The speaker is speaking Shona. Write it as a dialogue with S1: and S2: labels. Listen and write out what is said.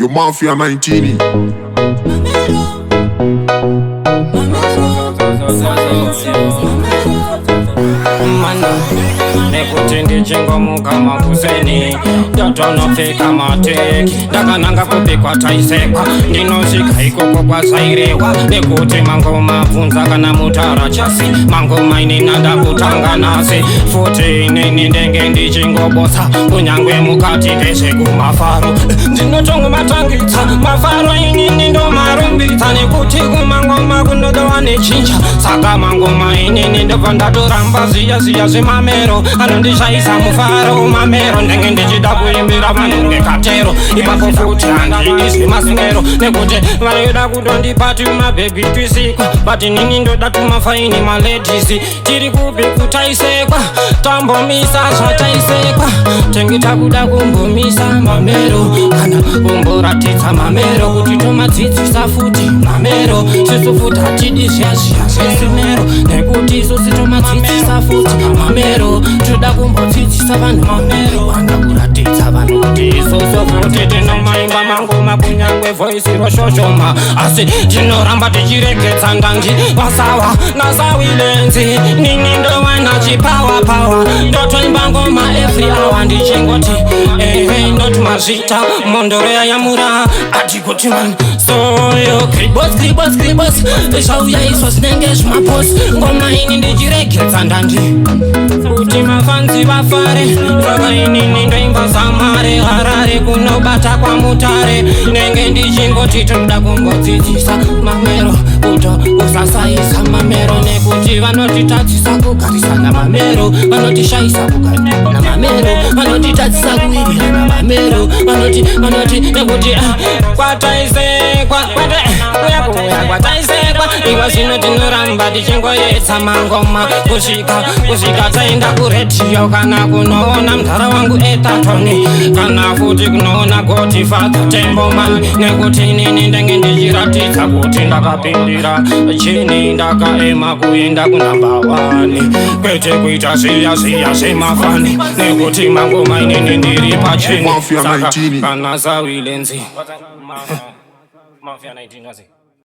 S1: Yo Mafia 19.
S2: Nekuti chingo mukama kuseni dotonofika mateki ndakananga kupikwa taisekwa ndinosvika ikoko kwasairewa nekuti mangoma bvunza kana mutara chasi mangoma inini ndakutanga nasi futi inini ndenge ndichingobosa kunyangwe mukati ndezvekumafaro ndinotongo matangitsa mafaro inini ndomarumbitsa nekuti kumangoma kunodowa nechinja saka mangoma inini ndobva ndatoramba ziya zvemamero anondishaisa mufaro mamero ndenge ndichida kuimbira vanhu ngekatero ipapo futi handidizvi masingero nekuti vanoda kutondipati mabhebhi twisikwa but nini ndoda tumafaini maledhisi tiri kupi kutaisekwa tambomisa zvataisekwa tenge takuda kumbomisa mamero kana kumboratidza mamero kuti tomadzidzisa futi mamero sesu futi hatidi zviyazviya zvesimero nekuti isusi tomadzidzisa futi mamero toda kumbodzidzisa vanhu mamero vana kuratidza vanhu kuti isusu futi tinomaimba mangoma kunyangwe voisi roshoshoma asi tinoramba tichiregedza ndanji wasawa nasawilenzi nini ndowana chipawa ndotoimba ngoma every hour ndichingoti ndoti mazvita mondoroya yamura atikuti man soyo kribos zvauyaiswa zvinenge zvimaposi ngoma ini ndichiregedza ndanji kuti mafanzi vafare vava inini ndoimba samare harare kunobata kwamutare nenge ndichingoti toda kumbodzidzisa mamero kuto usasaisa mamero nekuti vanotitadzisa kugarisana mamero vanotishayisa kugarisana mamero vanotitadzisa kuwirirana mamero vanoti nekuti kwataisekwa iwa zvino tinoramba tichingoyedza mangoma kusvika taenda kuredhiyo kana kunoona mudhara wangu etatoni kana futi kunoona goti fadha temboman nekuti nini ndenge ndichiratidza kuti ndakapindira chini ndakaema kuenda kunamba 1 kwete kuita zviya zvemafani nekuti mangoma inini ndiri pachini saka kana zawilenzi Mafia 19 was it?